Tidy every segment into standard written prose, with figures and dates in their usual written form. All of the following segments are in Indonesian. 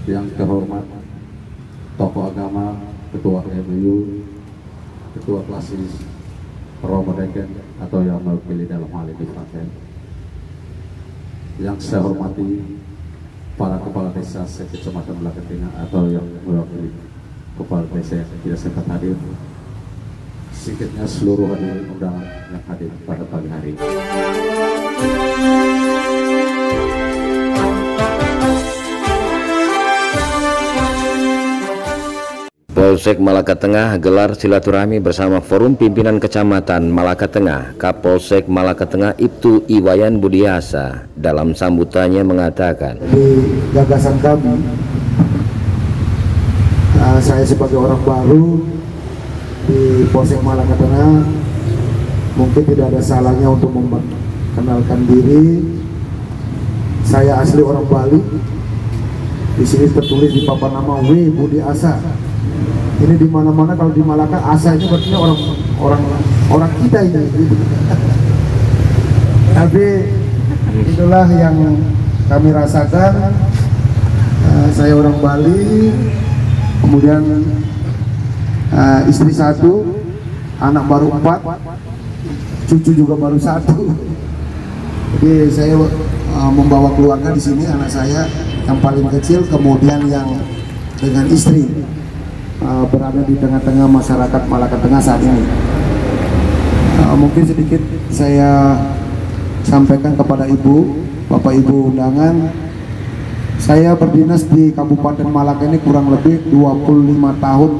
yang terhormat tokoh agama, ketua MUI, ketua klasis Romo Deken atau yang mewakili dalam hal ini Franken, yang saya hormati para kepala desa sekecamatan Malakatenga atau yang mewakili kepala desa yang tidak sempat hadir, sedikitnya seluruh hadirin undangan yang hadir pada pagi hari. Polsek Malaka Tengah gelar silaturahmi bersama Forum Pimpinan Kecamatan Malaka Tengah. Kapolsek Malaka Tengah Ibtu Iwayan Budiasa dalam sambutannya mengatakan, di gagasan kami, saya sebagai orang baru di Polsek Malaka Tengah mungkin tidak ada salahnya untuk memperkenalkan diri. Saya asli orang Bali. Di sini tertulis di papan nama W Budiasa. Ini di mana-mana kalau di Malaka asa ini berarti orang kita ini. Tapi itulah yang kami rasakan. Saya orang Bali, kemudian istri 1, anak baru 4, cucu juga baru 1. Jadi saya membawa keluarga di sini, anak saya yang paling kecil, kemudian yang dengan istri. Berada di tengah-tengah masyarakat Malaka Tengah saat ini. Mungkin sedikit saya sampaikan kepada Ibu, Bapak Ibu undangan. Saya berdinas di Kabupaten Malaka ini kurang lebih 25 tahun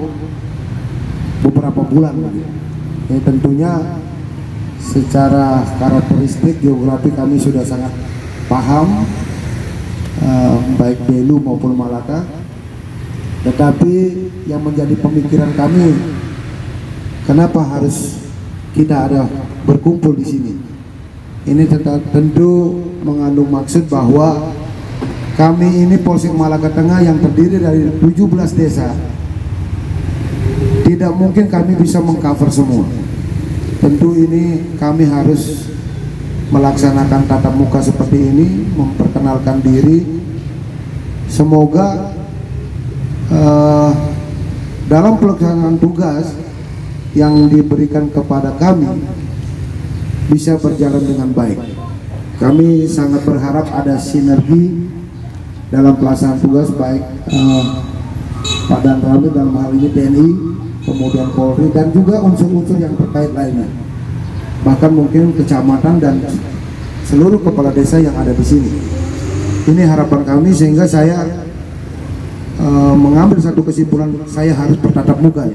beberapa bulan. Ya, tentunya secara karakteristik geografi kami sudah sangat paham, baik Belu maupun Malaka. Tetapi yang menjadi pemikiran kami, kenapa harus kita ada berkumpul di sini? Ini tentu mengandung maksud bahwa kami ini Polsek Malaka Tengah yang terdiri dari 17 desa. Tidak mungkin kami bisa mengcover semua. Tentu ini kami harus melaksanakan tatap muka seperti ini, memperkenalkan diri. Semoga dalam pelaksanaan tugas yang diberikan kepada kami bisa berjalan dengan baik. Kami sangat berharap ada sinergi dalam pelaksanaan tugas, baik Pak Danramil dalam hal ini TNI, kemudian Polri, dan juga unsur-unsur yang terkait lainnya, bahkan mungkin kecamatan dan seluruh kepala desa yang ada di sini. Ini harapan kami, sehingga saya mengambil satu kesimpulan, saya harus bertatap muka.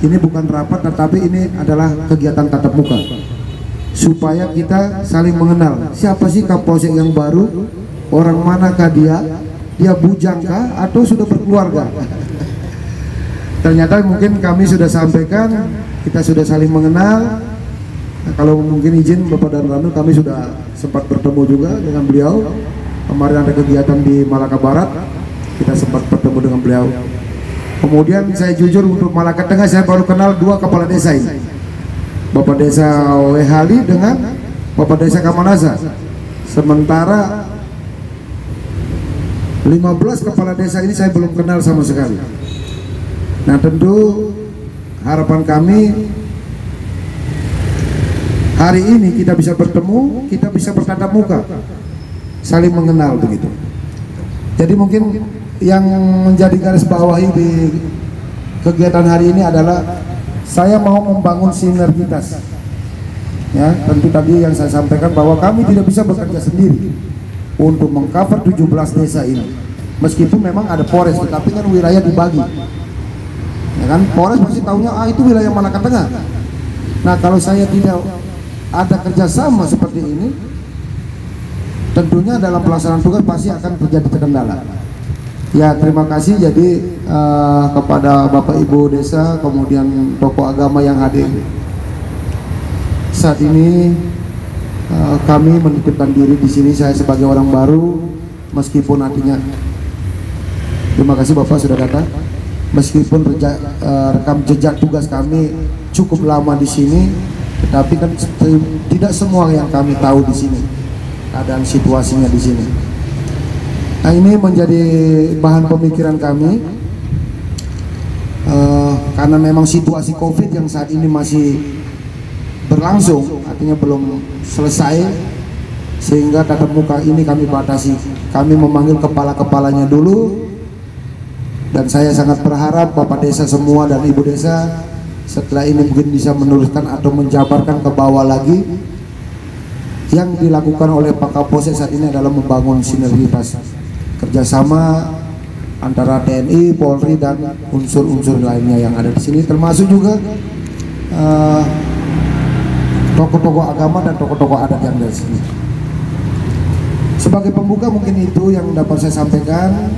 Ini bukan rapat, tetapi ini adalah kegiatan tatap muka supaya kita saling mengenal. Siapa sih Kapolsek yang baru, orang manakah dia bujangkah atau sudah berkeluarga. Ternyata mungkin kami sudah sampaikan, kita sudah saling mengenal. Nah, kalau mungkin izin Bapak dan Ranu, kami sudah sempat bertemu juga dengan beliau. Kemarin ada kegiatan di Malaka Barat, kita sempat bertemu dengan beliau. Kemudian saya jujur, untuk Malaka Tengah saya baru kenal 2 kepala desa ini, Bapak Desa Wehali dengan Bapak Desa Kamanasa. Sementara 15 kepala desa ini saya belum kenal sama sekali. Nah, tentu harapan kami hari ini kita bisa bertemu, kita bisa bertatap muka, saling mengenal begitu. Jadi mungkin yang menjadi garis bawahi di kegiatan hari ini adalah saya mau membangun sinergitas. Ya, tentu tadi yang saya sampaikan bahwa kami tidak bisa bekerja sendiri untuk mengcover 17 desa ini. Meskipun memang ada Polres, tetapi kan wilayah dibagi. Ya kan, Polres pasti tahunya itu wilayah Malaka Tengah. Nah, kalau saya tidak ada kerjasama seperti ini, tentunya dalam pelaksanaan tugas pasti akan terjadi kendala. Ya, terima kasih jadi kepada Bapak Ibu Desa, kemudian tokoh agama yang hadir. Saat ini kami menitipkan diri di sini, saya sebagai orang baru, meskipun artinya terima kasih Bapak sudah datang. Meskipun rekam jejak tugas kami cukup lama di sini, tetapi kan tidak semua yang kami tahu di sini, keadaan situasinya di sini. Nah, ini menjadi bahan pemikiran kami karena memang situasi COVID yang saat ini masih berlangsung, artinya belum selesai, sehingga tatap muka ini kami batasi. Kami memanggil kepala-kepalanya dulu, dan saya sangat berharap Bapak Desa semua dan Ibu Desa setelah ini mungkin bisa meneruskan atau menjabarkan ke bawah lagi. Yang dilakukan oleh Pak Kapolsek saat ini adalah membangun sinergitas kerjasama antara TNI, Polri, dan unsur-unsur lainnya yang ada di sini, termasuk juga tokoh-tokoh agama dan tokoh-tokoh adat yang ada di sini. Sebagai pembuka mungkin itu yang dapat saya sampaikan.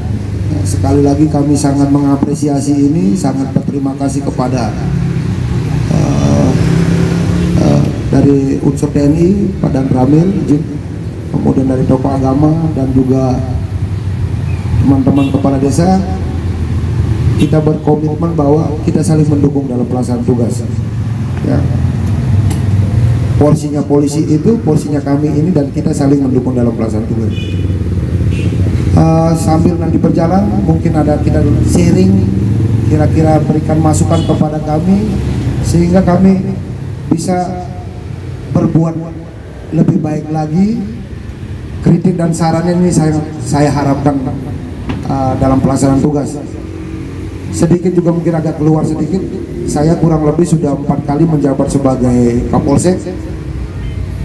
Sekali lagi kami sangat mengapresiasi ini, sangat berterima kasih kepada dari unsur TNI, Pak Dan Ramil, kemudian dari tokoh agama dan juga teman-teman kepala desa. Kita berkomitmen bahwa kita saling mendukung dalam pelaksanaan tugas. Ya. Porsinya polisi itu, porsinya kami ini, dan kita saling mendukung dalam pelaksanaan tugas. Sambil nanti berjalan, mungkin ada kita sharing, kira-kira berikan masukan kepada kami, sehingga kami bisa berbuat lebih baik lagi. Kritik dan sarannya ini saya harapkan dalam pelaksanaan tugas. Sedikit juga mungkin agak keluar sedikit, saya kurang lebih sudah 4 kali menjabat sebagai Kapolsek.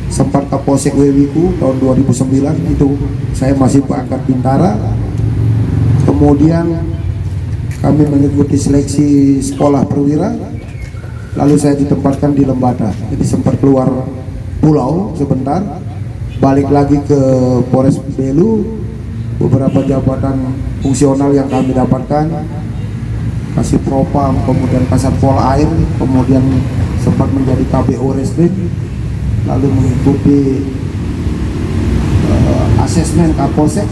Sempat Kapolsek Wewiku tahun 2009, itu saya masih pangkat Bintara. Kemudian kami mengikuti seleksi sekolah perwira, lalu saya ditempatkan di Lembata. Jadi sempat keluar pulau sebentar, balik lagi ke Polres Belu. Beberapa jabatan fungsional yang kami dapatkan, Kasih Propam, kemudian Kasat Pol Air, kemudian sempat menjadi KPO Reskrim, lalu mengikuti asesmen Kapolsek,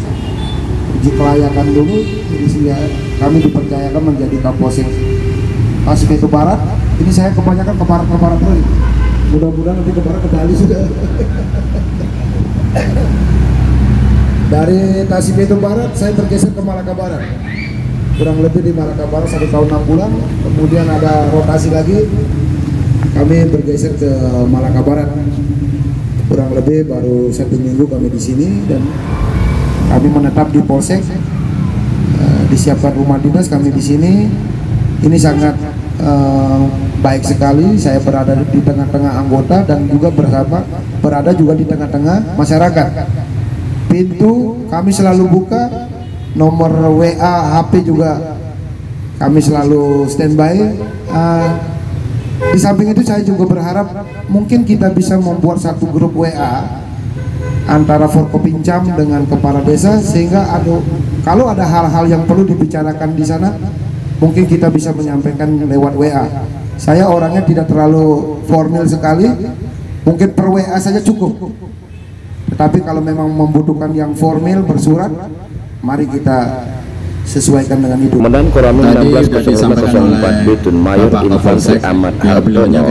uji kelayakan dulu. Jadi kami dipercayakan menjadi Kapolsek Tasik itu Barat. Ini saya kebanyakan ke barat dulu. Mudah-mudahan nanti ke barat ke Bali sudah. Dari Tasik itu Barat saya bergeser ke Malaka Barat, kurang lebih di Malaka Barat 1 tahun 6 bulan. Kemudian ada rotasi lagi, kami bergeser ke Malaka Barat, kurang lebih baru 1 minggu kami di sini, dan kami menetap di Polsek. Disiapkan rumah dinas kami di sini. Ini sangat baik sekali. Saya berada di tengah-tengah anggota dan juga berada juga di tengah-tengah masyarakat. Pintu kami selalu buka, nomor WA, HP juga kami selalu standby. Di samping itu saya juga berharap mungkin kita bisa membuat satu grup WA antara Forkopincam dengan kepala desa, sehingga kalau ada hal-hal yang perlu dibicarakan di sana, mungkin kita bisa menyampaikan lewat WA. Saya orangnya tidak terlalu formal sekali, mungkin per WA saja cukup. Tetapi kalau memang membutuhkan yang formal bersurat, mari kita sesuaikan dengan itu. Komandan Koramil 16.04 Bitun Mayor Infanteri Ahmad Hartono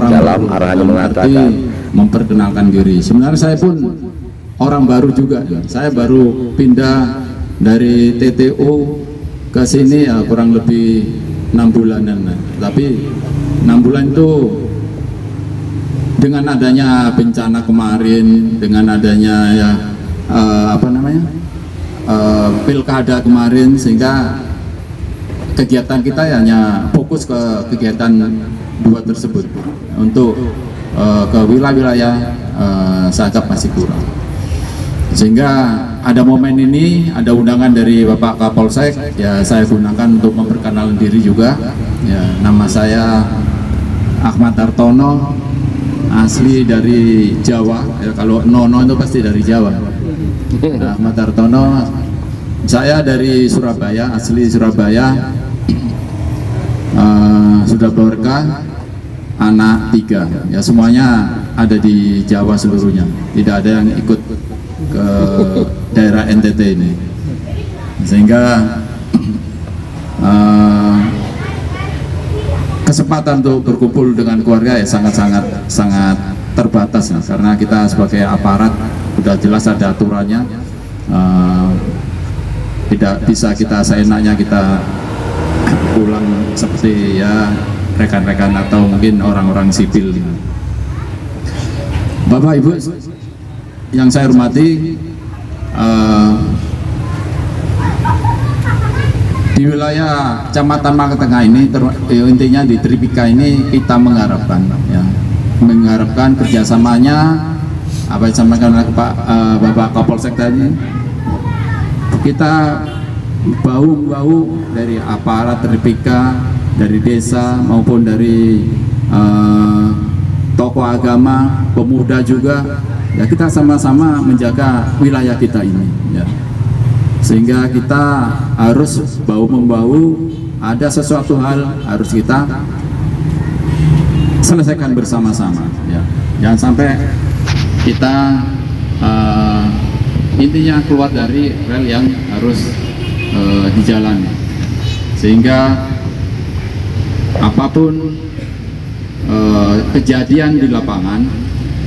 dalam arahannya mengatakan memperkenalkan diri. Sebenarnya saya pun orang baru juga. Saya baru pindah dari TTO ke sini ya kurang lebih 6 bulanan. Tapi 6 bulan itu dengan adanya bencana kemarin, dengan adanya ya pilkada kemarin, sehingga kegiatan kita hanya fokus ke kegiatan 2 tersebut. Untuk ke wilayah-wilayah Sagap masih kurang, sehingga ada momen ini, ada undangan dari Bapak Kapolsek, ya saya gunakan untuk memperkenalkan diri juga. Ya, nama saya Ahmad Hartono, asli dari Jawa. Ya, kalau Nono itu pasti dari Jawa. Ahmad Hartono, saya dari Surabaya, asli Surabaya. Sudah berkah, anak 3, ya semuanya ada di Jawa seluruhnya, tidak ada yang ikut ke daerah NTT ini, sehingga kesempatan untuk berkumpul dengan keluarga ya sangat terbatas, karena kita sebagai aparat sudah jelas ada aturannya. tidak bisa kita seenaknya kita pulang seperti ya rekan-rekan atau mungkin orang-orang sipil. Bapak Ibu yang saya hormati, di wilayah Kecamatan Malaka Tengah ini intinya di Tripika ini kita mengharapkan kerjasamanya apa yang disampaikan oleh Bapak Kapolsek tadi, kita bahu-bahu dari aparat Tripika, dari desa maupun dari tokoh agama, pemuda juga, ya kita sama-sama menjaga wilayah kita ini, ya. Sehingga kita harus bahu-membahu, ada sesuatu hal harus kita selesaikan bersama-sama, ya. Jangan sampai kita intinya keluar dari rel yang harus dijalani, sehingga apapun kejadian di lapangan,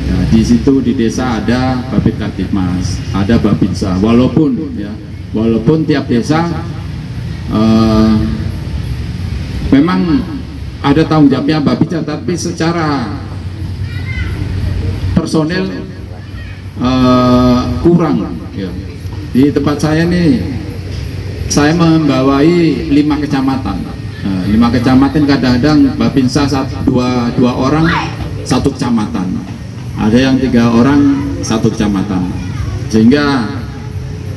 ya, di situ di desa ada Babit Kaptipmas, ada Babinsa, walaupun tiap desa memang ada tanggung jawabnya Babinsa, tapi secara personel kurang, ya. Di tempat saya nih, saya membawai 5 kecamatan. 5 kecamatan, kadang-kadang Babinsa dua orang satu kecamatan, ada yang 3 orang satu kecamatan, sehingga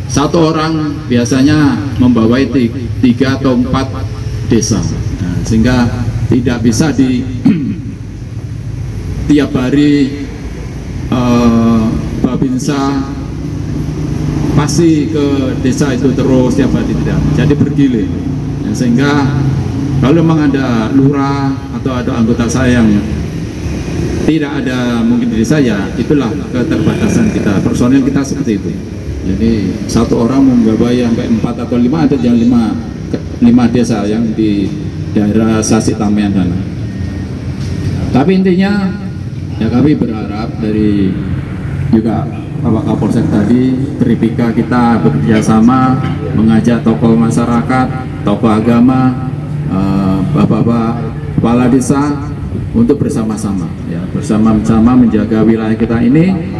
1 orang biasanya membawai 3 atau 4 desa. Sehingga tidak bisa di tiap hari Babinsa pasti ke desa itu terus tiap hari, tidak, jadi bergilir, ya. Sehingga kalau memang ada lurah atau ada anggota saya yang tidak ada mungkin di desa, ya itulah keterbatasan kita, personil kita seperti itu. Jadi 1 orang membawa sampai 4 atau 5, ada yang 5 desa yang di daerah Sasi Tamian sana. Tapi intinya ya kami berharap dari juga Bapak Kapolsek tadi, Tripika kita bekerja sama mengajak tokoh masyarakat, tokoh agama, bapak-bapak kepala desa untuk bersama-sama, ya, bersama-sama menjaga wilayah kita ini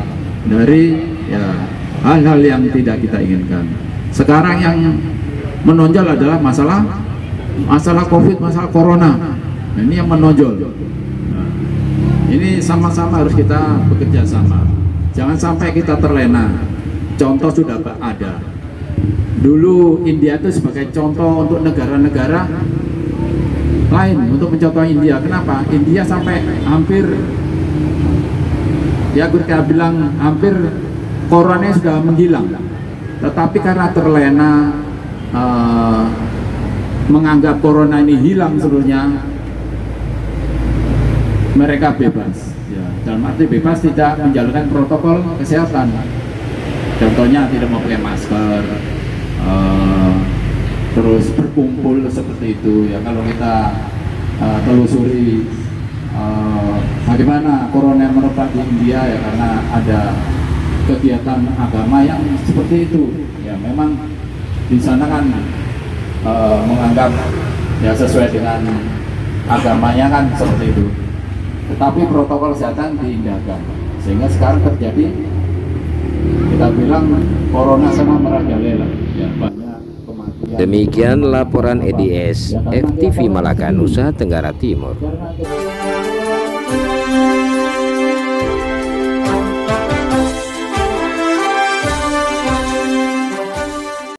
dari ya hal-hal yang tidak kita inginkan. Sekarang yang menonjol adalah masalah COVID, masalah corona. Nah, ini yang menonjol. Nah, ini sama-sama harus kita bekerja sama. Jangan sampai kita terlena. Contoh sudah ada. Dulu India itu sebagai contoh untuk negara-negara lain untuk mencontoh India. Kenapa? India sampai hampir, ya kita bilang hampir corona sudah menghilang, tetapi karena terlena menganggap corona ini hilang seluruhnya, mereka bebas, ya, dalam arti bebas tidak menjalankan protokol kesehatan. Contohnya tidak memakai masker, terus berkumpul seperti itu, ya. Kalau kita telusuri bagaimana corona merebak di India, ya karena ada kegiatan agama yang seperti itu, ya. Memang di sana kan menganggap ya sesuai dengan agamanya kan seperti itu, tetapi protokol kesehatan diindahkan, sehingga sekarang terjadi, kita bilang corona sama merajalela, ya, banyak kematian. Demikian laporan EDS FTV Malaka, Nusa Tenggara Timur.